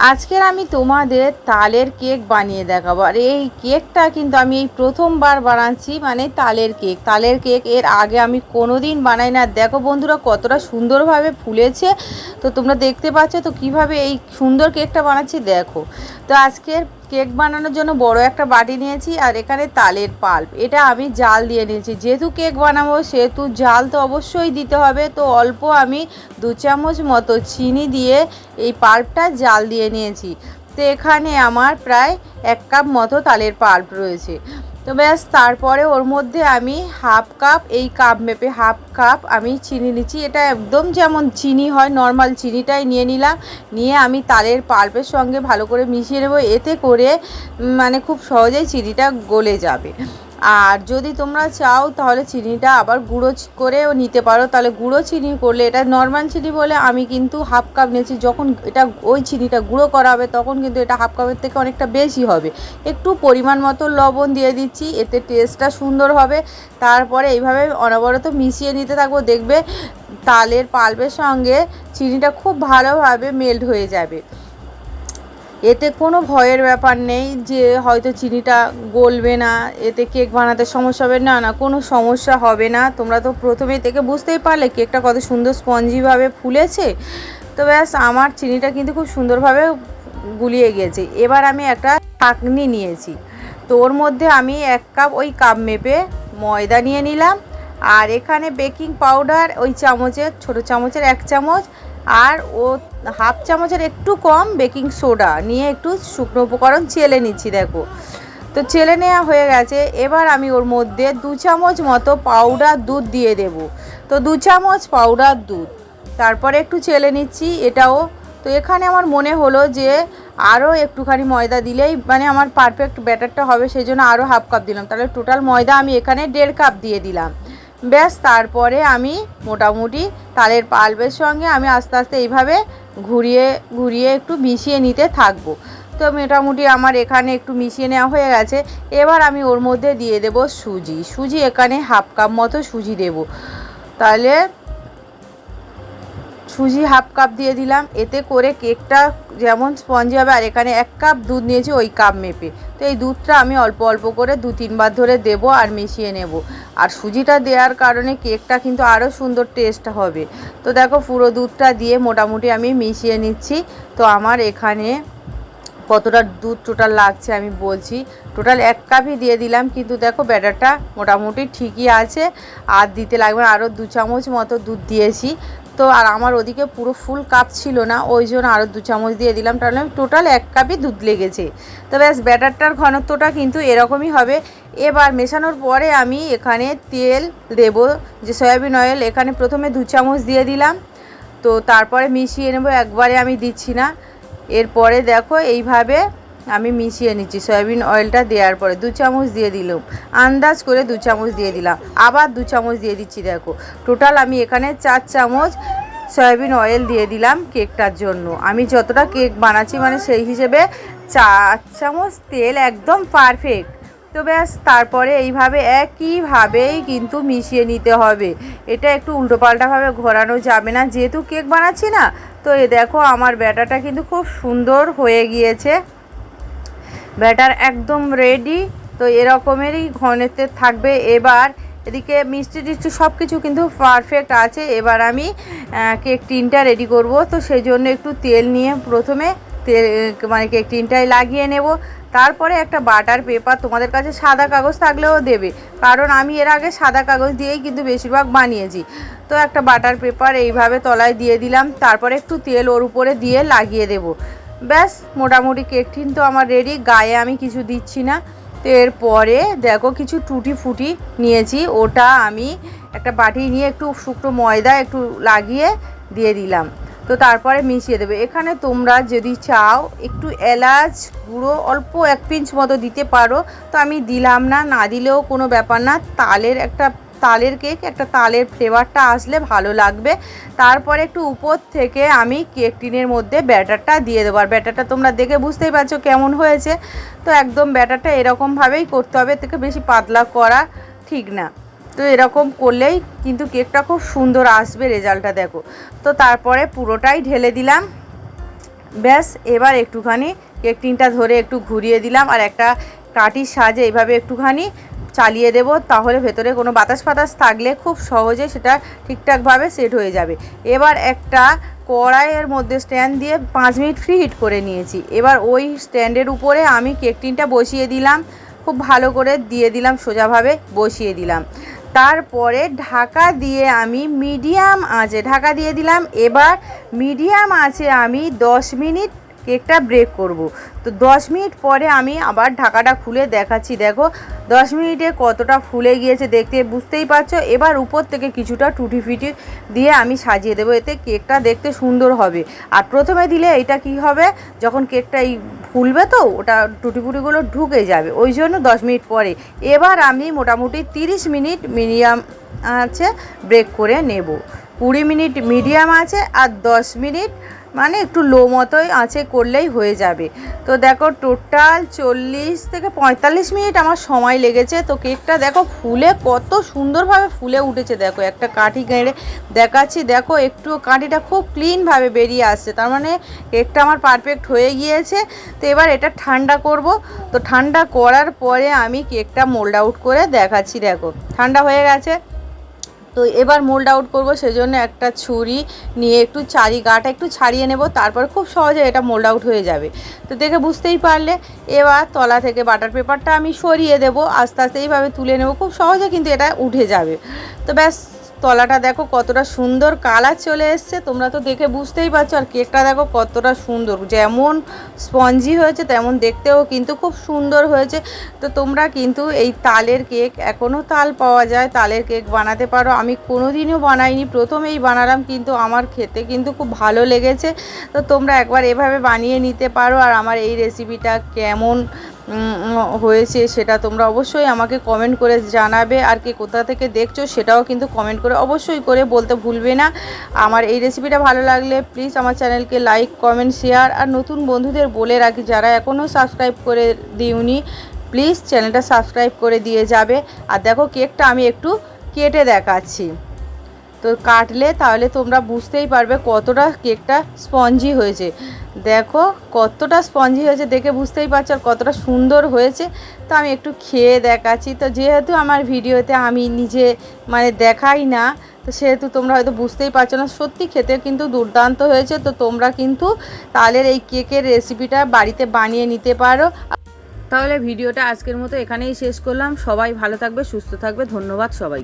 আজকের আমি তোমাদের তালের কেক বানিয়ে দেখাবো। আর এই কেকটা কিন্তু আমি এই প্রথমবার বানাচ্ছি, মানে তালের কেক এর আগে আমি কোনো দিন বানাই না। দেখো বন্ধুরা কতটা সুন্দরভাবে ফুলেছে, তো তোমরা দেখতে পাচ্ছ তো কিভাবে এই সুন্দর কেকটা বানাচ্ছি দেখো। তো আজকের কেক বানানোর জন্য বড় একটা বাটি নিয়েছি, আর এখানে তালের পাল্প এটা আমি জাল দিয়ে নিয়েছি। যেহেতু কেক বানাবো সেহেতু জাল তো অবশ্যই দিতে হবে, তো অল্প আমি 2 চামচ মতো চিনি দিয়ে এই পাল্পটা জাল দিয়ে নিয়েছি। তো এখানে আমার প্রায় 1 কাপ মতো তালের পাল্প রয়েছে। তো ব্যাস, তারপরে ওর মধ্যে আমি হাফ কাপ, এই কাপ মেপে হাফ কাপ আমি চিনি নিচ্ছি। এটা একদম যেমন চিনি হয় নর্মাল চিনিটাই নিয়ে নিলাম। নিয়ে আমি তালের পাল্পের সঙ্গে ভালো করে মিশিয়ে নেব, এতে করে মানে খুব সহজেই চিনিটা গলে যাবে। আর যদি তোমরা চাও তাহলে চিনিটা আবার গুঁড়ো করেও নিতে পারো, তাহলে গুঁড়ো চিনি করলে, এটা নর্মাল চিনি বলে আমি কিন্তু হাফ কাপ নিয়েছি। যখন এটা ওই চিনিটা গুঁড়ো করা হবে তখন কিন্তু এটা হাফ কাপের থেকে অনেকটা বেশি হবে। একটু পরিমাণ মতো লবণ দিয়ে দিচ্ছি, এতে টেস্টটা সুন্দর হবে। তারপরে এইভাবে অনবরত মিশিয়ে নিতে থাকবো, দেখবে তালের পাল্পের সঙ্গে চিনিটা খুব ভালোভাবে মেল্ট হয়ে যাবে। এতে কোনো ভয়ের ব্যাপার নেই যে হয়তো চিনিটা গলবে না, এতে কেক বানাতে সমস্যা হবে, না না, কোনো সমস্যা হবে না। তোমরা তো প্রথমেই থেকে বুঝতেই পারলে কেকটা কত সুন্দর স্পঞ্জিভাবে ফুলেছে। তো ব্যাস, আমার চিনিটা কিন্তু খুব সুন্দরভাবে গুলিয়ে গেছে। এবার আমি একটা ছাঁকনি নিয়েছি, তো ওর মধ্যে আমি 1 কাপ, ওই কাপ মেপে ময়দা নিয়ে নিলাম। আর এখানে বেকিং পাউডার ওই চামচের, ছোটো চামচের 1 চামচ, আর ও হাফ চামচের একটু কম বেকিং সোডা নিয়ে একটু শুকনো উপকরণ চেলে নিচ্ছি। দেখো, তো চেলে নেওয়া হয়ে গেছে। এবার আমি ওর মধ্যে 2 চামচ মতো পাউডার দুধ দিয়ে দেব। তো 2 চামচ পাউডার দুধ, তারপরে একটু চেলে নিচ্ছি এটাও। তো এখানে আমার মনে হলো যে আরও একটুখানি ময়দা দিলেই মানে আমার পারফেক্ট ব্যাটারটা হবে, সেই জন্য আরও হাফ কাপ দিলাম। তাহলে টোটাল ময়দা আমি এখানে 1.5 কাপ দিয়ে দিলাম। ব্যাস, তারপরে আমি মোটামুটি তালের পাল্পের সঙ্গে আমি আস্তে আস্তে এইভাবে ঘুরিয়ে ঘুরিয়ে একটু মিশিয়ে নিতে থাকবো। তো মোটামুটি আমার এখানে একটু মিশিয়ে নেওয়া হয়ে গেছে। এবার আমি ওর মধ্যে দিয়ে দেব সুজি এখানে হাফ কাপ মতো সুজি দেব। তাহলে সুজি হাফ কাপ দিয়ে দিলাম, এতে করে কেকটা যেমন স্পঞ্জি হবে। আর এখানে 1 কাপ দুধ নিয়েছি ওই কাপ মেপে। তো এই দুধটা আমি অল্প অল্প করে 2-3 বার ধরে দেবো আর মিশিয়ে নেব। আর সুজিটা দেওয়ার কারণে কেকটা কিন্তু আরও সুন্দর টেস্ট হবে। তো দেখো, পুরো দুধটা দিয়ে মোটামুটি আমি মিশিয়ে নিচ্ছি। তো আমার এখানে কতটা দুধ টোটাল লাগছে আমি বলছি, টোটাল 1 কাপই দিয়ে দিলাম, কিন্তু দেখো ব্যাটারটা মোটামুটি ঠিকই আছে, আর দিতে লাগবে আরও 2 চামচ মতো দুধ দিয়েছি। তো আর আমার ওদিকে পুরো ফুল কাপ ছিল না, ওই জন্য আরও 2 চামচ দিয়ে দিলাম, তাহলে টোটাল 1 কাপই দুধ লেগেছে। তো ব্যাস, ব্যাটারটার ঘনত্বটা কিন্তু এরকমই হবে। এবার মেশানোর পরে আমি এখানে তেল দেব, যে সয়াবিন অয়েল, এখানে প্রথমে 2 চামচ দিয়ে দিলাম। তো তারপরে মিশিয়ে নেব, একবারে আমি দিচ্ছি না। এরপরে দেখো এইভাবে আমি মিশিয়ে নিচ্ছি। সয়াবিন অয়েলটা দেওয়ার পরে 2 চামচ দিয়ে দিলাম, আন্দাজ করে 2 চামচ দিয়ে দিলাম, আবার 2 চামচ দিয়ে দিচ্ছি। দেখো, টোটাল আমি এখানে 4 চামচ সয়াবিন অয়েল দিয়ে দিলাম কেকটার জন্য। আমি যতটা কেক বানাচ্ছি মানে সেই হিসেবে 4 চামচ তেল একদম পারফেক্ট। তো ব্যাস, তারপরে এইভাবে একইভাবেই কিন্তু মিশিয়ে নিতে হবে। এটা একটু উল্টোপাল্টাভাবে ঘোরানো যাবে না, যেহেতু কেক বানাচ্ছি না। তো এ দেখো, আমার ব্যাটারটা কিন্তু খুব সুন্দর হয়ে গিয়েছে, ব্যাটার একদম রেডি। তো এরকমেরই ঘনত্বে থাকবে। এবার এদিকে মিষ্টি টিষ্টি সব কিছু কিন্তু পারফেক্ট আছে। এবার আমি কেক টিনটা রেডি করব। তো সেই জন্য একটু তেল নিয়ে প্রথমে তেল মানে কেক টিনটায় লাগিয়ে নেব। তারপরে একটা বাটার পেপার, তোমাদের কাছে সাদা কাগজ থাকলেও দেবে, কারণ আমি এর আগে সাদা কাগজ দিয়েই কিন্তু বেশিরভাগ বানিয়েছি। তো একটা বাটার পেপার এইভাবে তলায় দিয়ে দিলাম, তারপরে একটু তেল ওর উপরে দিয়ে লাগিয়ে দেব। ব্যাস, মোটামুটি কেক টিন তো আমার রেডি, গায়ে আমি কিছু দিচ্ছি না। তো এরপরে দেখো, কিছু টুটি ফুটি নিয়েছি, ওটা আমি একটা বাটি নিয়ে একটু শুকনো ময়দা একটু লাগিয়ে দিয়ে দিলাম। তো তারপরে মিশিয়ে দেবে। এখানে তোমরা যদি চাও একটু এলাচ গুঁড়ো অল্প 1 পিঞ্চ মতো দিতে পারো, তো আমি দিলাম না, না দিলেও কোনো ব্যাপার না। তালের কেক, একটা তালের ফ্লেভারটা আসলে ভালো লাগবে। তারপরে একটু উপর থেকে আমি কেক টিনের মধ্যে ব্যাটারটা দিয়ে দেবো। আর ব্যাটারটা তোমরা দেখে বুঝতেই পারছো কেমন হয়েছে। তো একদম ব্যাটারটা এরকমভাবেই করতে হবে, থেকে বেশি পাতলা করা ঠিক না। তো এরকম করলেই কিন্তু কেকটা খুব সুন্দর আসবে রেজাল্টটা, দেখো। তো তারপরে পুরোটাই ঢেলে দিলাম। ব্যাস এবার একটুখানি কেক টিনটা ধরে একটু ঘুরিয়ে দিলাম আর একটা কাঠির সাহায্যে এইভাবে একটুখানি চালিয়ে দেব, তাহলে ভেতরে কোনো বাতাস ফাতাস থাকলে খুব সহজে সেটা ঠিকঠাকভাবে সেট হয়ে যাবে। এবার একটা কড়াইয়ের মধ্যে স্ট্যান্ড দিয়ে 5 মিনিট ফ্রি হিট করে নিয়েছি। এবার ওই স্ট্যান্ডের উপরে আমি কেক টিনটা বসিয়ে দিলাম, খুব ভালো করে দিয়ে দিলাম, সোজাভাবে বসিয়ে দিলাম। তারপরে ঢাকা দিয়ে আমি মিডিয়াম আঁচে ঢাকা দিয়ে দিলাম। এবার মিডিয়াম আঁচে আমি 10 মিনিট কেকটা ব্রেক করব। তো 10 মিনিট পরে আমি আবার ঢাকাটা খুলে দেখাচ্ছি। দেখো 10 মিনিটে কতটা ফুলে গিয়েছে, দেখতে বুঝতেই পারছো। এবার উপর থেকে কিছুটা টুটি ফিটি দিয়ে আমি সাজিয়ে দেবো, এতে কেকটা দেখতে সুন্দর হবে। আর প্রথমে দিলে এটা কি হবে, যখন কেকটা এই ফুলবে তো ওটা টুটি ফুটিগুলো ঢুকে যাবে, ওই জন্য 10 মিনিট পরে। এবার আমি মোটামুটি 30 মিনিট মিডিয়াম আছে ব্রেক করে নেব। 20 মিনিট মিডিয়াম আছে আর 10 মিনিট মানে একটু লো মতোই আঁচে করলেই হয়ে যাবে। তো দেখো টোটাল 40 থেকে 45 মিনিট আমার সময় লেগেছে। তো কেকটা দেখো ফুলে কত সুন্দরভাবে ফুলে উঠেছে। দেখো একটা কাঠি গেড়ে দেখাচ্ছি, দেখো একটু কাঠিটা খুব ক্লিনভাবে বেরিয়ে আসছে, তার মানে কেকটা আমার পারফেক্ট হয়ে গিয়েছে। তো এবার এটা ঠান্ডা করব। তো ঠান্ডা করার পরে আমি কেকটা মোল্ড আউট করে দেখাচ্ছি। দেখো ঠান্ডা হয়ে গেছে। তো এবার মোল্ড আউট করবো, সেজন্য একটা ছুরি নিয়ে একটু গাটা একটু ছাড়িয়ে নেব, তারপর খুব সহজে এটা মোল্ড আউট হয়ে যাবে। তো দেখে বুঝতেই পারলে। এবার তলা থেকে বাটার পেপারটা আমি সরিয়ে দেব, আস্তে আস্তে এইভাবে তুলে নেব, খুব সহজে কিন্তু এটা উঠে যাবে। তো ব্যাস তলাটা দেখো কতটা সুন্দর কালার চলে এসছে, তোমরা তো দেখে বুঝতেই পারছো। আর কেকটা দেখো কতটা সুন্দর, যেমন স্পঞ্জি হয়েছে তেমন দেখতেও কিন্তু খুব সুন্দর হয়েছে। তো তোমরা কিন্তু এই তালের কেক, এখনও তাল পাওয়া যায়, তালের কেক বানাতে পারো। আমি কোনো দিনও বানাইনি, প্রথমেই বানালাম, কিন্তু আমার খেতে কিন্তু খুব ভালো লেগেছে। তো তোমরা একবার এভাবে বানিয়ে নিতে পারো। আর আমার এই রেসিপিটা কেমন হয়েছে সেটা তোমরা অবশ্যই আমাকে কমেন্ট করে জানাবে। আর কে কোথা থেকে দেখছো সেটাও কিন্তু কমেন্ট করে অবশ্যই করে বলতে ভুলবে না। আমার এই রেসিপিটা ভালো লাগলে প্লিজ আমার চ্যানেলকে লাইক, কমেন্ট, শেয়ার। আর নতুন বন্ধুদের বলে রাখি, যারা এখনও সাবস্ক্রাইব করে দিওনি প্লিজ চ্যানেলটা সাবস্ক্রাইব করে দিয়ে যাবে। আর দেখো কেকটা আমি একটু কেটে দেখাচ্ছি। তো কাটলে তাহলে তোমরা বুঝতেই পারবে কতটা কেকটা স্পঞ্জি হয়েছে। দেখো কতটা স্পঞ্জি হয়েছে, দেখে বুঝতেই পারছো আর কতটা সুন্দর হয়েছে। তো আমি একটু খেয়ে দেখাচ্ছি। তো যেহেতু আমার ভিডিওতে আমি নিজে মানে দেখাই না, তো সেহেতু তোমরা হয়তো বুঝতেই পারছো না। সত্যি খেতে কিন্তু দুর্দান্ত হয়েছে। তো তোমরা কিন্তু তালের এই কেকের রেসিপিটা বাড়িতে বানিয়ে নিতে পারো। তাহলে ভিডিওটা আজকের মতো এখানেই শেষ করলাম। সবাই ভালো থাকবে, সুস্থ থাকবে। ধন্যবাদ সবাই।